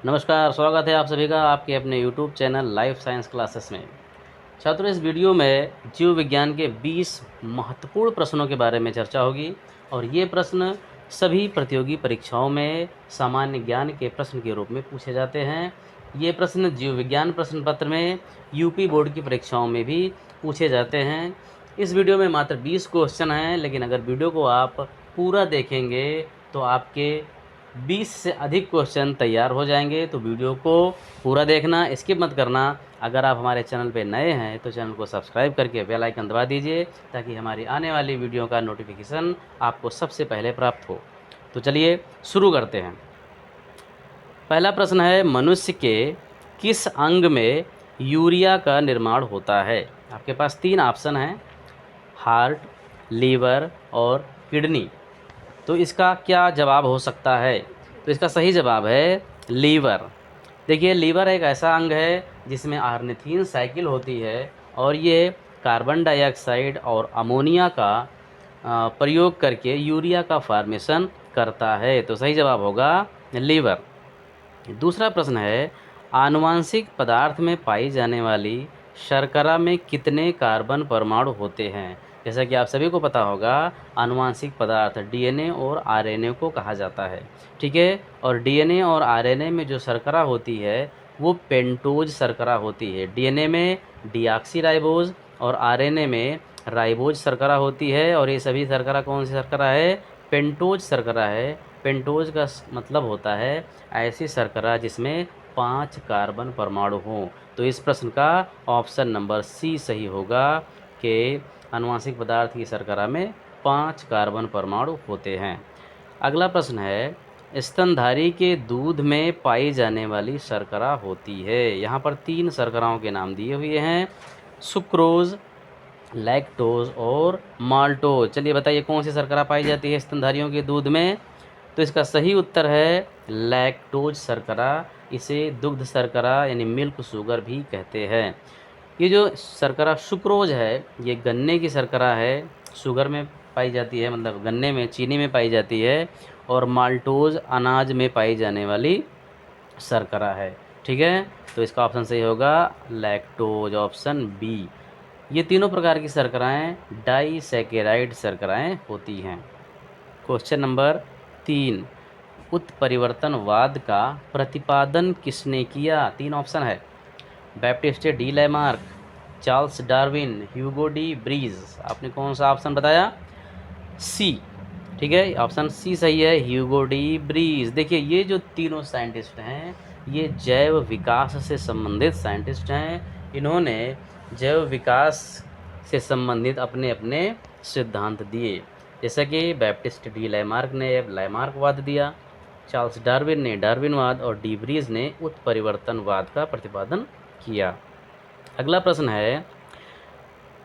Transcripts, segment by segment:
नमस्कार, स्वागत है आप सभी का आपके अपने YouTube channel life science classes में। छात्रों, इस वीडियो में जीव विज्ञान के 20 महत्वपूर्ण प्रश्नों के बारे में चर्चा होगी और ये प्रश्न सभी प्रतियोगी परीक्षाओं में सामान्य ज्ञान के प्रश्न के रूप में पूछे जाते हैं। ये प्रश्न जीव विज्ञान प्रश्न पत्र में यूपी बोर्ड की परीक्षाओं में भी पूछे जाते हैं। इस वीडियो में मात्र 20 क्वेश्चन हैं, लेकिन अगर वीडियो को आप पूरा देखेंगे तो आपके 20 से अधिक क्वेश्चन तैयार हो जाएंगे। तो वीडियो को पूरा देखना, स्किप मत करना। अगर आप हमारे चैनल पे नए हैं तो चैनल को सब्सक्राइब करके बेल आइकन दबा दीजिए, ताकि हमारी आने वाली वीडियो का नोटिफिकेशन आपको सबसे पहले प्राप्त हो। तो चलिए शुरू करते हैं। पहला प्रश्न है, मनुष्य के किस अंग में यूरिया का निर्माण होता है? आपके पास 3 ऑप्शन हैं, हार्ट, लीवर और किडनी। तो इसका क्या जवाब हो सकता है? तो इसका सही जवाब है लीवर। देखिए, लीवर एक ऐसा अंग है जिसमें ऑर्निथीन साइकिल होती है और ये कार्बन डाइऑक्साइड और अमोनिया का प्रयोग करके यूरिया का फॉर्मेशन करता है। तो सही जवाब होगा लीवर। दूसरा प्रश्न है, आनुवांशिक पदार्थ में पाई जाने वाली शर्करा में कितने कार्बन परमाणु होते हैं? जैसा कि आप सभी को पता होगा, आनुवांशिक पदार्थ डीएनए और आरएनए को कहा जाता है, ठीक है। और डीएनए और आरएनए में जो शर्करा होती है वो पेंटोज शर्करा होती है। डीएनए में डीऑक्सीराइबोज और आरएनए में राइबोज शर्करा होती है। और ये सभी शर्करा कौन सी शर्करा है? पेंटोज शर्करा है। पेंटोज का मतलब होता है ऐसी शर्करा जिसमें 5 कार्बन परमाणु हों। तो इस प्रश्न का ऑप्शन नंबर सी सही होगा कि आनुवांशिक पदार्थ की शर्करा में 5 कार्बन परमाणु होते हैं। अगला प्रश्न है, स्तनधारी के दूध में पाई जाने वाली शर्करा होती है। यहाँ पर 3 शर्कराओं के नाम दिए हुए हैं, सुक्रोज, लैक्टोज और माल्टोज। चलिए बताइए, कौन सी शर्करा पाई जाती है स्तनधारियों के दूध में? तो इसका सही उत्तर है लैक्टोज शर्करा। इसे दुग्ध शर्करा यानी मिल्क शुगर भी कहते हैं। ये जो शर्करा सुक्रोज है, ये गन्ने की शर्करा है, शुगर में पाई जाती है, मतलब गन्ने में, चीनी में पाई जाती है। और माल्टोज अनाज में पाई जाने वाली शर्करा है, ठीक है। तो इसका ऑप्शन सही होगा लैक्टोज, ऑप्शन बी। ये तीनों प्रकार की शर्कराएँ डाइसैकेराइड शर्कराएँ होती हैं। क्वेश्चन नंबर 3, उत्परिवर्तनवाद का प्रतिपादन किसने किया? 3 ऑप्शन है, Baptiste de Lamarck, Charles Darwin, Hugo de Vries. आपने कौन सा ऑप्शन बताया? सी, ठीक है, ऑप्शन सी सही है, ह्यूगो डी ब्रीज। देखिए, ये जो तीनों साइंटिस्ट हैं ये जैव विकास से संबंधित साइंटिस्ट हैं। इन्होंने जैव विकास से संबंधित अपने अपने सिद्धांत दिए। जैसा कि बैप्टिस्ट डी लैमार्क ने लैमार्कवाद दिया, चार्ल्स डार्विन ने डार्विनवाद और डी ब्रीज ने उत्परिवर्तनवाद का प्रतिपादन किया। अगला प्रश्न है,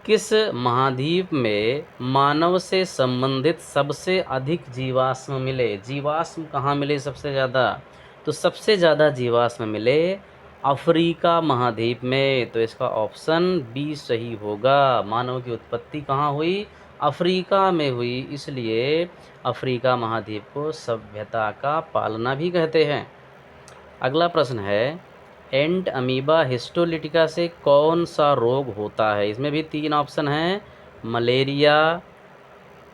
किस महाद्वीप में मानव से संबंधित सबसे अधिक जीवाश्म मिले? जीवाश्म कहाँ मिले सबसे ज़्यादा? तो सबसे ज़्यादा जीवाश्म मिले अफ्रीका महाद्वीप में। तो इसका ऑप्शन बी सही होगा। मानव की उत्पत्ति कहाँ हुई? अफ्रीका में हुई, इसलिए अफ्रीका महाद्वीप को सभ्यता का पालना भी कहते हैं। अगला प्रश्न है, एंट अमीबा हिस्टोलिटिका से कौन सा रोग होता है? इसमें भी 3 ऑप्शन हैं, मलेरिया,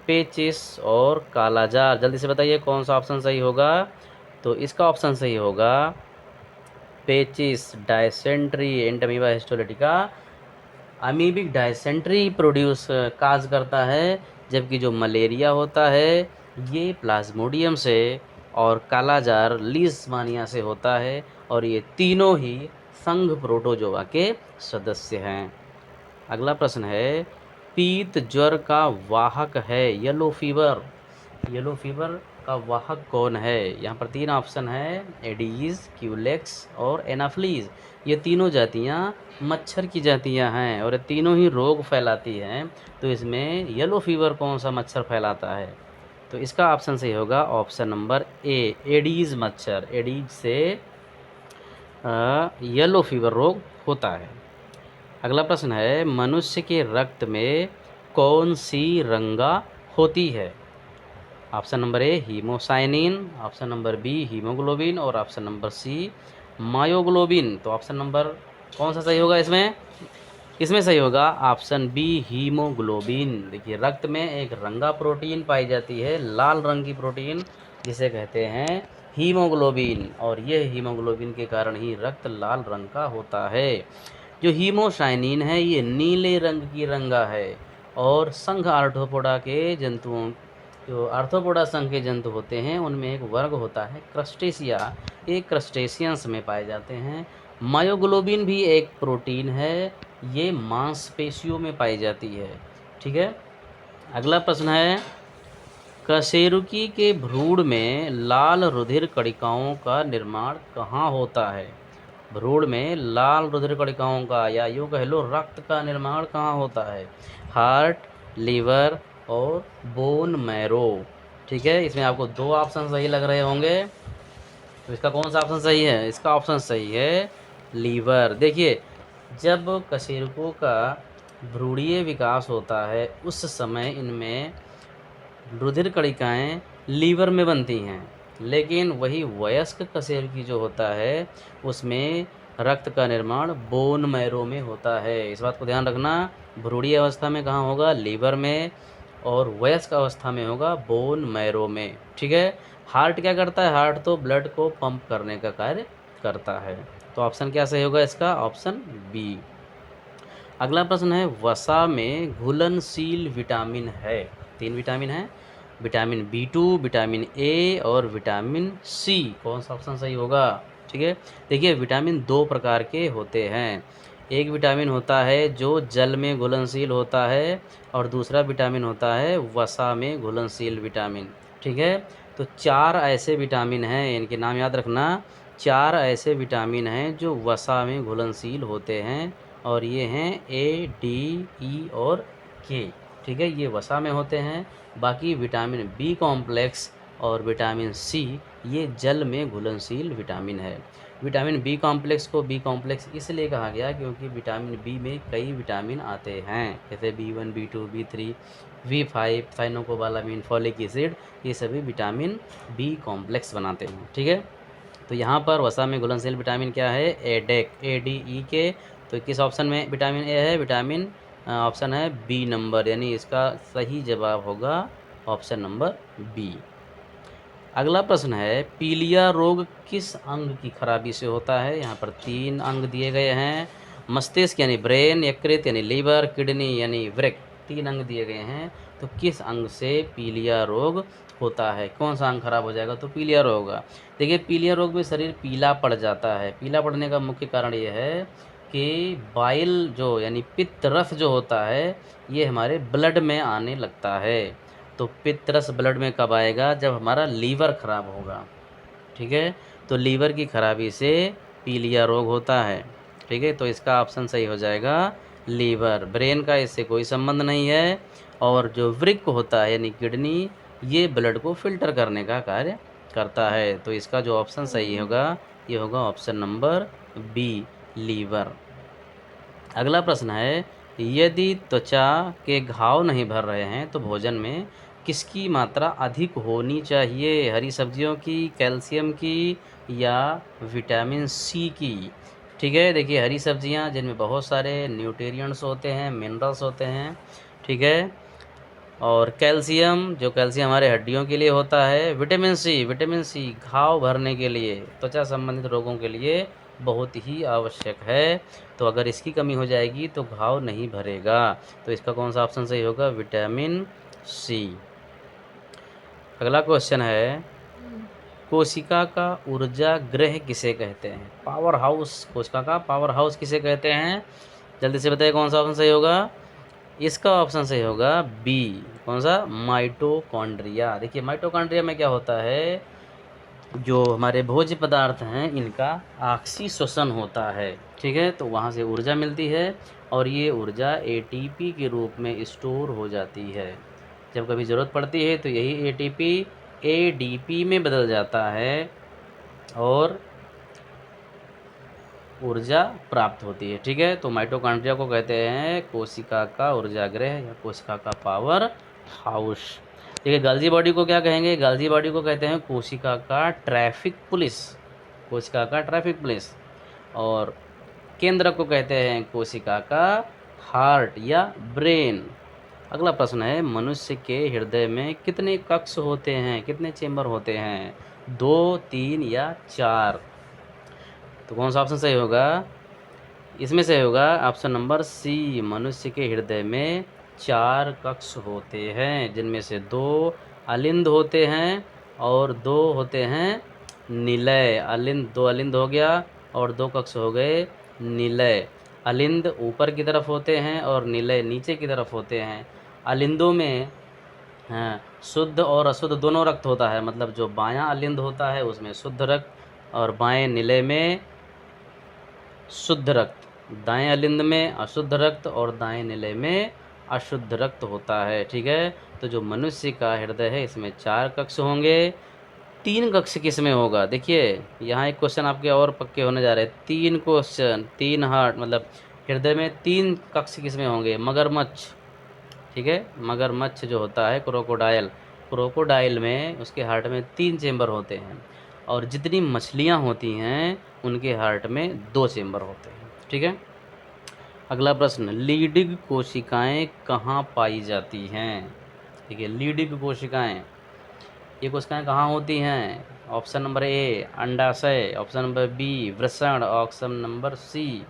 पेचिस और कालाजार। जल्दी से बताइए कौन सा ऑप्शन सही होगा? तो इसका ऑप्शन सही होगा पेचिस, dysentery. Entamoeba histolytica amoebic dysentery produce cause करता है, जबकि जो मलेरिया होता है ये प्लाज्मोडियम से और कालाजार लीशमानिया से होता है। और ये तीनों ही संघ प्रोटोजोआ के सदस्य हैं। अगला प्रश्न है, पीत ज्वर का वाहक है येलो फीवर। येलो फीवर का वाहक कौन है? यहाँ पर 3 ऑप्शन है, एडीज, क्यूलेक्स और एनाफ्लीज। ये तीनों जातियाँ मच्छर की जातियाँ हैं और ये तीनों ही रोग फैलाती हैं। तो इसमें येलो फीवर कौन सा मच्छर फैलाता है? तो इसका ऑप्शन सही होगा ऑप्शन नंबर ए, एडीज मच्छर। एडीज से येलो फीवर रोग होता है। अगला प्रश्न है, मनुष्य के रक्त में कौन सी रंगा होती है? Option number A haemocyanin, option number B haemoglobin और ऑप्शन नंबर सी मायोग्लोबिन। तो ऑप्शन नंबर कौन सा सही होगा इसमें? इसमें सही होगा ऑप्शन बी हीमोग्लोबिन। देखिए रक्त में एक रंगा प्रोटीन पाई जाती है, लाल रंग की प्रोटीन, जिसे कहते हैं हीमोग्लोबिन, और यह हीमोग्लोबिन के कारण ही रक्त लाल रंग का होता है। जो हीमोसाइनिन है ये नीले रंग की रंगा है, और संघ आर्थ्रोपोडा के जंतुओं, जो आर्थ्रोपोडा संघ के जंतु होते हैं उनमें एक वर्ग होता है क्रस्टेशिया, एक क्रस्टेशियंस में पाए जाते हैं। मायोग्लोबिन भी एक प्रोटीन है, ये मांसपेशियों में पाई जाती है। ठीक है, अगला प्रश्न है, कशेरुकी के भ्रूण में लाल रुधिर कणिकाओं का निर्माण कहाँ होता है? भ्रूण में लाल रुधिर कणिकाओं का, या यूँ कह लो रक्त का निर्माण कहाँ होता है? हार्ट, लीवर और बोन मैरो। ठीक है, इसमें आपको दो ऑप्शन सही लग रहे होंगे, तो इसका कौन सा ऑप्शन सही है? इसका ऑप्शन सही है लीवर। देखिए जब कशेरुकों का भ्रूणीय विकास होता है उस समय इनमें रुधिर कणिकाएँ लीवर में बनती हैं, लेकिन वही वयस्क कशेरुकी जो होता है उसमें रक्त का निर्माण बोन मैरो में होता है। इस बात को ध्यान रखना, भ्रूणीय अवस्था में कहाँ होगा? लीवर में, और वयस्क अवस्था में होगा बोन मैरो में। ठीक है, हार्ट क्या करता है? हार्ट तो ब्लड को पंप करने का कार्य करता है। तो ऑप्शन क्या सही होगा इसका? Option B. अगला प्रश्न है, वसा में घुलनशील विटामिन है, 3 विटामिन है, विटामिन B2, विटामिन ए और विटामिन सी। कौन सा ऑप्शन सही होगा? ठीक है, देखिए विटामिन 2 प्रकार के होते हैं। एक विटामिन होता है जो जल में घुलनशील होता है, और दूसरा विटामिन होता है वसा में घुलनशील विटामिन। ठीक है, तो 4 ऐसे विटामिन हैं, इनके नाम याद रखना। 4 ऐसे विटामिन हैं जो वसा में घुलनशील होते हैं, और ये हैं ए, डी, ई और के। ठीक है, ये वसा में होते हैं। बाकी विटामिन बी कॉम्प्लेक्स और विटामिन सी ये जल में घुलनशील विटामिन है। विटामिन बी कॉम्प्लेक्स को बी कॉम्प्लेक्स इसलिए कहा गया क्योंकि विटामिन बी में कई विटामिन आते हैं, जैसे B1, B2, B3, B5, cyanocobalamin, folic acid, ये सभी विटामिन बी कॉम्प्लेक्स बनाते हैं। ठीक है, तो यहाँ पर वसा में घुलनशील विटामिन क्या है? एडेक, ADE के। तो किस ऑप्शन में विटामिन ए है? विटामिन ऑप्शन है बी नंबर, यानी इसका सही जवाब होगा ऑप्शन नंबर बी। अगला प्रश्न है, पीलिया रोग किस अंग की खराबी से होता है? यहाँ पर 3 अंग दिए गए हैं, मस्तिष्क यानी ब्रेन, यकृत यानी लीवर, किडनी यानी वृक्क, 3 अंग दिए गए हैं। तो किस अंग से पीलिया रोग होता है? कौन सा अंग खराब हो जाएगा तो पीलिया रोग होगा? देखिए पीलिया रोग में शरीर पीला पड़ जाता है। पीला पड़ने का मुख्य कारण ये है कि बाइल जो यानी पित्त रस जो होता है ये हमारे ब्लड में आने लगता है। तो पित्त रस ब्लड में कब आएगा? जब हमारा लीवर खराब होगा। ठीक है, तो लीवर की खराबी से पीलिया रोग होता है। ठीक है, तो इसका ऑप्शन सही हो जाएगा लीवर। ब्रेन का इससे कोई संबंध नहीं है, और जो वृक्क होता है यानी किडनी, ये ब्लड को फिल्टर करने का कार्य करता है। तो इसका जो ऑप्शन सही होगा ये होगा ऑप्शन नंबर बी, लीवर। अगला प्रश्न है, यदि त्वचा के घाव नहीं भर रहे हैं तो भोजन में किसकी मात्रा अधिक होनी चाहिए? हरी सब्जियों की, कैल्शियम की, या विटामिन सी की? ठीक है, देखिए हरी सब्जियां जिनमें बहुत सारे न्यूट्रिएंट्स होते हैं, मिनरल्स होते हैं। ठीक है, और कैल्शियम, जो कैल्शियम हमारे हड्डियों के लिए होता है। विटामिन सी, विटामिन सी घाव भरने के लिए, त्वचा संबंधित रोगों के लिए बहुत ही आवश्यक है। तो अगर इसकी कमी हो जाएगी तो घाव नहीं भरेगा। तो इसका कौन सा ऑप्शन सही होगा? Vitamin C. अगला क्वेश्चन है, कोशिका का ऊर्जा गृह किसे कहते हैं? पावर हाउस, कोशिका का पावर हाउस किसे कहते हैं? जल्दी से बताइए कौन सा ऑप्शन सही होगा? इसका ऑप्शन सही होगा बी। कौन सा? माइटोकॉन्ड्रिया। देखिए माइटोकॉन्ड्रिया में क्या होता है, जो हमारे भोज्य पदार्थ हैं इनका ऑक्सीश्वसन होता है। ठीक है, तो वहाँ से ऊर्जा मिलती है, और ये ऊर्जा ATP के रूप में स्टोर हो जाती है। जब कभी ज़रूरत पड़ती है तो यही ATP ADP में बदल जाता है, और ऊर्जा प्राप्त होती है। ठीक है, तो माइटोकॉन्ड्रिया को कहते हैं कोशिका का ऊर्जा गृह या कोशिका का पावर हाउस। देखिए गाल्जी बॉडी को क्या कहेंगे, गाल्जी बॉडी को कहते हैं कोशिका का ट्रैफिक पुलिस, कोशिका का ट्रैफिक पुलिस। और केंद्रक को कहते हैं कोशिका का हार्ट या ब्रेन। अगला प्रश्न है, मनुष्य के हृदय में कितने कक्ष होते हैं, कितने चेंबर होते हैं, 2, 3 या 4? तो कौन सा ऑप्शन सही होगा? इसमें से होगा ऑप्शन नंबर सी, मनुष्य के हृदय में 4 कक्ष होते हैं, जिनमें से 2 अलिंद होते हैं और 2 होते हैं निलय। अलिंद, 2 अलिंद हो गया और 2 कक्ष हो गए निलय। अलिंद ऊपर की तरफ होते हैं और निलय नीचे की तरफ होते हैं। अलिंदों में हाँ, शुद्ध और अशुद्ध दोनों रक्त होता है, मतलब जो बायां अलिंद होता है उसमें शुद्ध रक्त और बाएं निलय में शुद्ध रक्त, दाएं अलिंद में अशुद्ध रक्त और दाएं निलय में अशुद्ध रक्त होता है। ठीक है, तो जो मनुष्य का हृदय है इसमें 4 कक्ष होंगे। 3 कक्ष किस में होगा? देखिए यहाँ एक क्वेश्चन आपके और पक्के होने जा रहे हैं। 3 क्वेश्चन, 3 हार्ट, मतलब हृदय में 3 कक्ष किस में होंगे? मगरमच्छ। ठीक है, मगरमच्छ जो होता है क्रोकोडाइल, क्रोकोडाइल में उसके हार्ट में 3 चेंबर होते हैं और जितनी मछलियाँ होती हैं उनके हार्ट में 2 चेंबर होते हैं। ठीक है, अगला प्रश्न, लीडिग कोशिकाएं कहाँ पाई जाती हैं? ठीक है, लीडिग कोशिकाएं, ये कोशिकाएं कहाँ होती हैं? ऑप्शन नंबर ए अंडाशय, ऑप्शन नंबर बी वृषण, ऑप्शन नंबर सी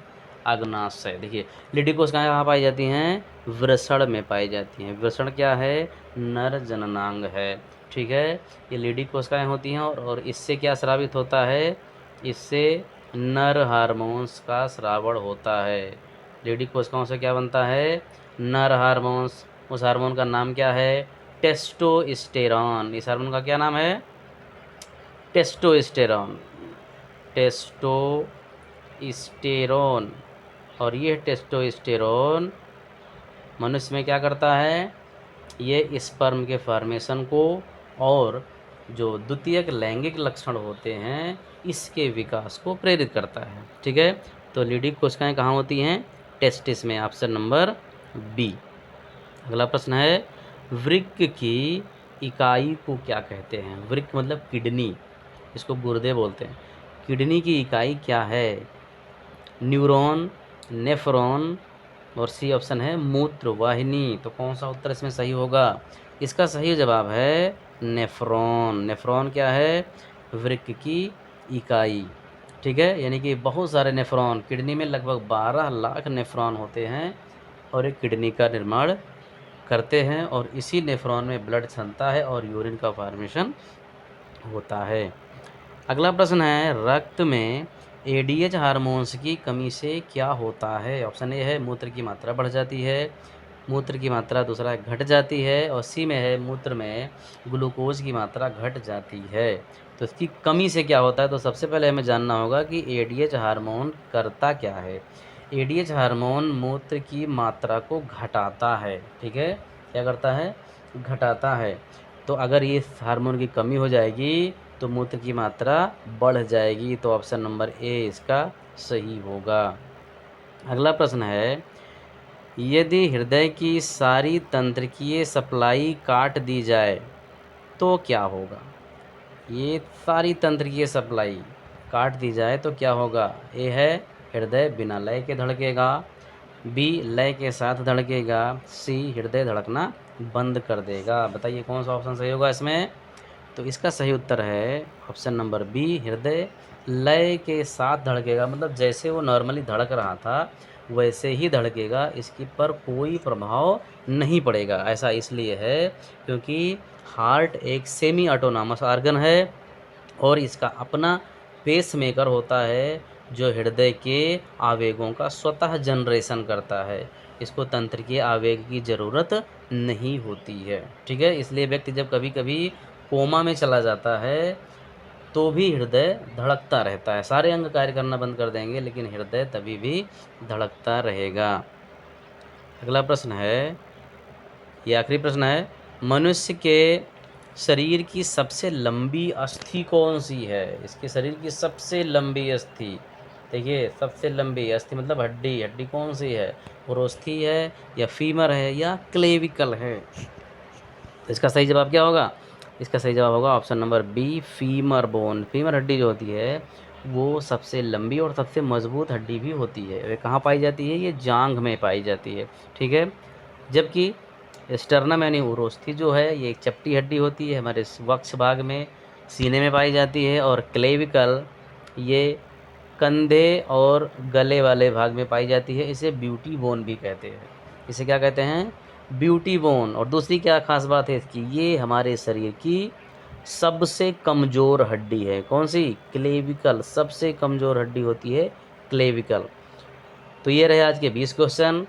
अग्नाशय। देखिए लीडिग कोशिकाएं कहाँ पाई जाती हैं? वृषण में पाई जाती हैं। वृषण क्या है? नर जननांग है। ठीक है, ये लीडिग कोशिकाएं होती हैं और इससे क्या स्रावित होता है? इससे नर हार्मोन्स का स्रावण होता है। लीडिग कोशिकाओं से क्या बनता है? नर हार्मोन्स। उस हार्मोन का नाम क्या है? टेस्टोस्टेरॉन। इस हार्मोन का क्या नाम है? Testosterone, testosterone. और ये टेस्टोस्टेरॉन मनुष्य में क्या करता है? ये स्पर्म के फॉर्मेशन को और जो द्वितीयक लैंगिक लक्षण होते हैं इसके विकास को प्रेरित करता है। ठीक है, तो लीडिग कोशिकाएं कहाँ होती हैं? टेस्टिस में, ऑप्शन नंबर बी। अगला प्रश्न है, वृक्क की इकाई को क्या कहते हैं? वृक्क मतलब किडनी, इसको गुर्दे बोलते हैं। किडनी की इकाई क्या है? न्यूरॉन, नेफ्रॉन और सी ऑप्शन है मूत्र वाहिनी। तो कौन सा उत्तर इसमें सही होगा? इसका सही जवाब है नेफ्रॉन। नेफ्रॉन क्या है? वृक्क की इकाई। ठीक है, यानी कि बहुत सारे नेफ्रॉन, किडनी में लगभग 12 लाख नेफ्रॉन होते हैं और एक किडनी का निर्माण करते हैं और इसी नेफ्रॉन में ब्लड क्षमता है और यूरिन का फॉर्मेशन होता है। अगला प्रश्न है, रक्त में एडीएच हार्मोन्स की कमी से क्या होता है? ऑप्शन ए है मूत्र की मात्रा बढ़ जाती है, मूत्र की मात्रा दूसरा घट जाती है, और सी में है मूत्र में ग्लूकोज की मात्रा घट जाती है। तो इसकी कमी से क्या होता है? तो सबसे पहले हमें जानना होगा कि एडीएच हार्मोन करता क्या है। एडीएच हार्मोन मूत्र की मात्रा को घटाता है। ठीक है, क्या करता है? घटाता है। तो अगर ये हार्मोन की कमी हो जाएगी तो मूत्र की मात्रा बढ़ जाएगी। तो ऑप्शन नंबर ए इसका सही होगा। अगला प्रश्न है, यदि हृदय की सारी तंत्रिकीय सप्लाई काट दी जाए तो क्या होगा? ये सारी तंत्रिकीय सप्लाई काट दी जाए तो क्या होगा? ए है हृदय बिना लय के धड़केगा, बी लय के साथ धड़केगा, सी हृदय धड़कना बंद कर देगा। बताइए कौन सा ऑप्शन सही होगा इसमें? तो इसका सही उत्तर है ऑप्शन नंबर बी, हृदय लय के साथ धड़केगा, मतलब जैसे वो नॉर्मली धड़क रहा था वैसे ही धड़केगा, इसकी पर कोई प्रभाव नहीं पड़ेगा। ऐसा इसलिए है क्योंकि हार्ट एक सेमी ऑटोनॉमस ऑर्गन है और इसका अपना पेसमेकर होता है जो हृदय के आवेगों का स्वतः जनरेशन करता है। इसको तंत्रिकीय आवेग की ज़रूरत नहीं होती है। ठीक है, इसलिए व्यक्ति जब कभी कभी कोमा में चला जाता है तो भी हृदय धड़कता रहता है। सारे अंग कार्य करना बंद कर देंगे लेकिन हृदय तभी भी धड़कता रहेगा। अगला प्रश्न है, ये आखिरी प्रश्न है, मनुष्य के शरीर की सबसे लंबी अस्थि कौन सी है? इसके शरीर की सबसे लंबी अस्थि, देखिए सबसे लंबी अस्थि मतलब हड्डी, हड्डी कौन सी है? पुरोस्थी है या फीमर है या क्लेविकल है? तो इसका सही जवाब क्या होगा? इसका सही जवाब होगा option number B, femur bone. Femur हड्डी जो होती है वो सबसे लंबी और सबसे मजबूत हड्डी भी होती है। वे कहाँ पाई जाती है? ये जांघ में पाई जाती है, ठीक है। जबकि स्टर्नम यानी उरोस्थी जो है ये एक चपटी हड्डी होती है, हमारे वक्ष भाग में, सीने में पाई जाती है। और क्लेविकल ये कंधे और गले वाले भाग में पाई जाती है। इसे ब्यूटी बोन भी कहते हैं। इसे क्या कहते हैं? Beauty bone. और दूसरी क्या खास बात है इसकी? ये हमारे शरीर की सबसे कमज़ोर हड्डी है। कौन सी? क्लेविकल। सबसे कमज़ोर हड्डी होती है क्लेविकल। तो ये रहे आज के 20 क्वेश्चन।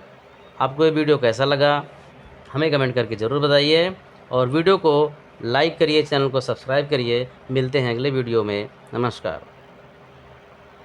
आपको ये वीडियो कैसा लगा हमें कमेंट करके ज़रूर बताइए, और वीडियो को लाइक करिए, चैनल को सब्सक्राइब करिए। मिलते हैं अगले वीडियो में। नमस्कार।